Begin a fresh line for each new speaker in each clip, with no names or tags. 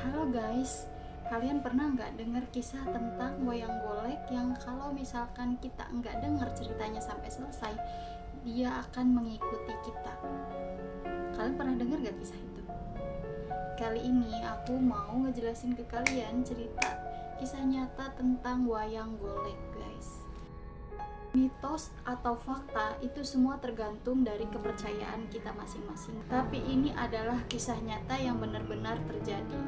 Halo guys, kalian pernah nggak dengar kisah tentang wayang golek yang kalau misalkan kita nggak dengar ceritanya sampai selesai, dia akan mengikuti kita? Kalian pernah dengar nggak kisah itu? Kali ini aku mau ngejelasin ke kalian cerita kisah nyata tentang wayang golek guys. Mitos atau fakta itu semua tergantung dari kepercayaan kita masing-masing. Tapi ini adalah kisah nyata yang benar-benar terjadi.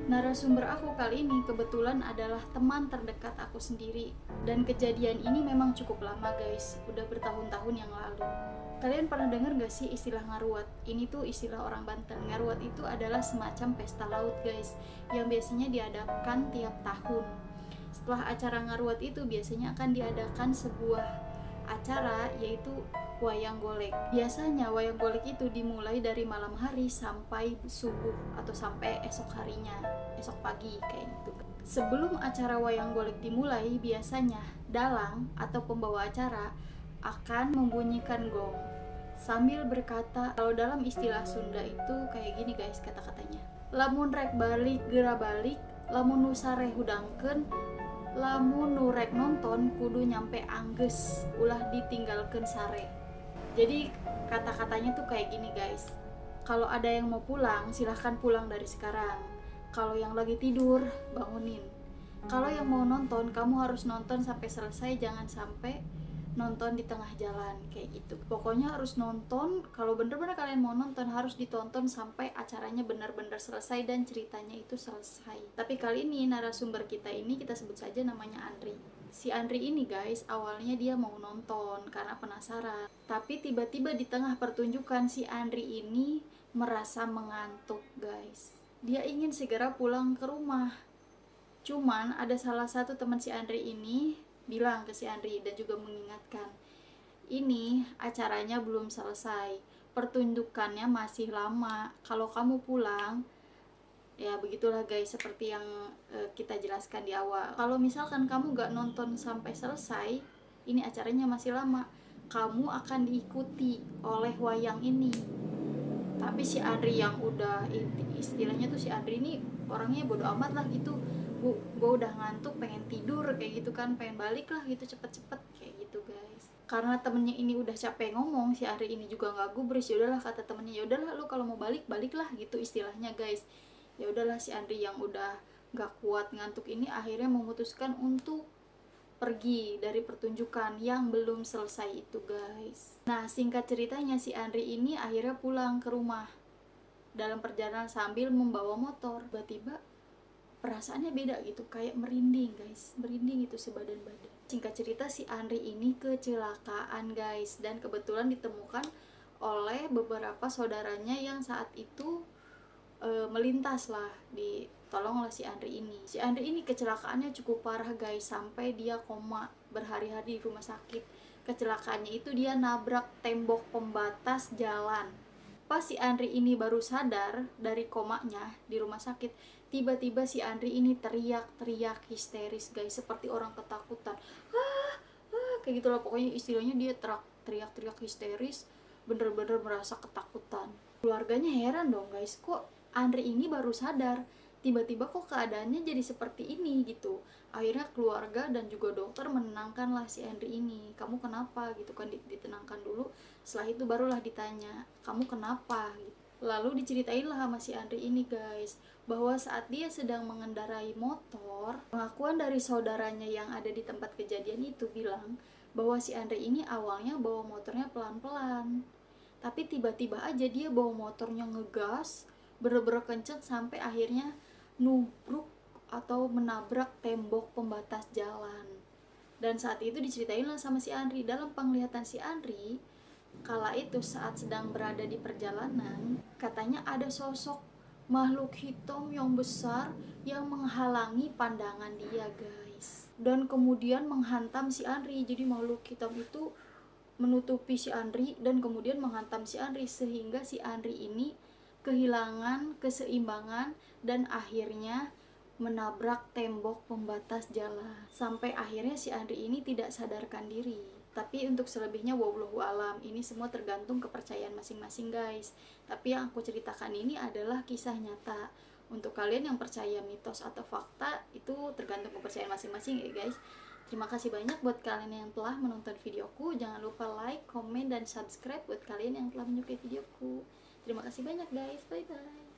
Narasumber aku kali ini kebetulan adalah teman terdekat aku sendiri. Dan kejadian ini memang cukup lama guys, udah bertahun-tahun yang lalu. Kalian pernah dengar gak sih istilah ngaruat? Ini tuh istilah orang Banten. Ngaruat itu adalah semacam pesta laut guys, yang biasanya diadakan tiap tahun. Setelah acara ngaruat itu biasanya akan diadakan sebuah acara, yaitu wayang golek. Biasanya wayang golek itu dimulai dari malam hari sampai subuh atau sampai esok harinya, esok pagi kayak gitu. Sebelum acara wayang golek dimulai, biasanya dalang atau pembawa acara akan membunyikan gong sambil berkata, kalau dalam istilah Sunda itu kayak gini guys kata-katanya. Lamun rek balik gera balik, lamun nu sare hudangkeun, lamun nu rek nonton kudu nyampe angges ulah ditinggalkeun sare. Jadi kata-katanya tuh kayak gini guys. Kalau ada yang mau pulang, silahkan pulang dari sekarang. Kalau yang lagi tidur, bangunin. Kalau yang mau nonton, kamu harus nonton sampai selesai, jangan sampai nonton di tengah jalan kayak gitu. Pokoknya harus nonton. Kalau bener-bener kalian mau nonton, harus ditonton sampai acaranya benar-benar selesai dan ceritanya itu selesai. Tapi kali ini narasumber kita ini kita sebut saja namanya Andri. Si Andri ini guys, awalnya dia mau nonton karena penasaran. Tapi tiba-tiba di tengah pertunjukan si Andri ini merasa mengantuk guys. Dia ingin segera pulang ke rumah. Cuman ada salah satu teman si Andri ini bilang ke si Andri dan juga mengingatkan, ini acaranya belum selesai, pertunjukannya masih lama, kalau kamu pulang, ya begitulah guys, seperti yang kita jelaskan di awal. Kalau misalkan kamu gak nonton sampai selesai, ini acaranya masih lama, kamu akan diikuti oleh wayang ini. Tapi si Andri yang udah, istilahnya tuh si Andri ini orangnya bodo amat lah gitu, gue udah ngantuk pengen tidur kayak gitu kan, pengen balik lah gitu cepet-cepet kayak gitu guys. Karena temennya ini udah capek ngomong, si Andri ini juga nggak gubris, ya udahlah kata temennya, ya udahlah lu kalau mau balik baliklah gitu istilahnya guys. Ya udahlah si Andri yang udah nggak kuat ngantuk ini akhirnya memutuskan untuk pergi dari pertunjukan yang belum selesai itu guys. Nah singkat ceritanya si Andri ini akhirnya pulang ke rumah. Dalam perjalanan sambil membawa motor, tiba-tiba perasaannya beda gitu, kayak merinding guys, merinding itu sebadan badan. Singkat cerita si Andri ini kecelakaan guys, dan kebetulan ditemukan oleh beberapa saudaranya yang saat itu melintas lah, ditolong oleh si Andri ini. Si Andri ini kecelakaannya cukup parah guys, sampai dia koma berhari-hari di rumah sakit. Kecelakaannya itu dia nabrak tembok pembatas jalan. Pas si Andri ini baru sadar dari komanya di rumah sakit, tiba-tiba si Andri ini teriak-teriak histeris guys, seperti orang ketakutan. Kayak gitu lah pokoknya istilahnya, dia teriak-teriak histeris, bener-bener merasa ketakutan. Keluarganya heran dong guys, kok Andri ini baru sadar, tiba-tiba kok keadaannya jadi seperti ini gitu. Akhirnya keluarga dan juga dokter menenangkanlah si Andri ini. Kamu kenapa gitu kan, ditenangkan dulu. Setelah itu barulah ditanya, kamu kenapa gitu. Lalu diceritain lah sama si Andri ini guys, bahwa saat dia sedang mengendarai motor, pengakuan dari saudaranya yang ada di tempat kejadian itu bilang bahwa si Andri ini awalnya bawa motornya pelan-pelan, tapi tiba-tiba aja dia bawa motornya ngegas bener-bener kenceng sampai akhirnya nubruk atau menabrak tembok pembatas jalan. Dan saat itu diceritain lah sama si Andri, dalam penglihatan si Andri kala itu saat sedang berada di perjalanan, katanya ada sosok makhluk hitam yang besar yang menghalangi pandangan dia guys, dan kemudian menghantam si Andri. Jadi makhluk hitam itu menutupi si Andri dan kemudian menghantam si Andri, sehingga si Andri ini kehilangan keseimbangan dan akhirnya menabrak tembok pembatas jalan, sampai akhirnya si Andri ini tidak sadarkan diri. Tapi untuk selebihnya wallahu alam, ini semua tergantung kepercayaan masing-masing guys. Tapi yang aku ceritakan ini adalah kisah nyata Untuk kalian yang percaya mitos atau fakta, itu tergantung kepercayaan masing-masing ya guys. Terima kasih banyak buat kalian yang telah menonton videoku. Jangan lupa like, komen, dan subscribe buat kalian yang telah menyukai videoku. Terima kasih banyak guys, bye bye.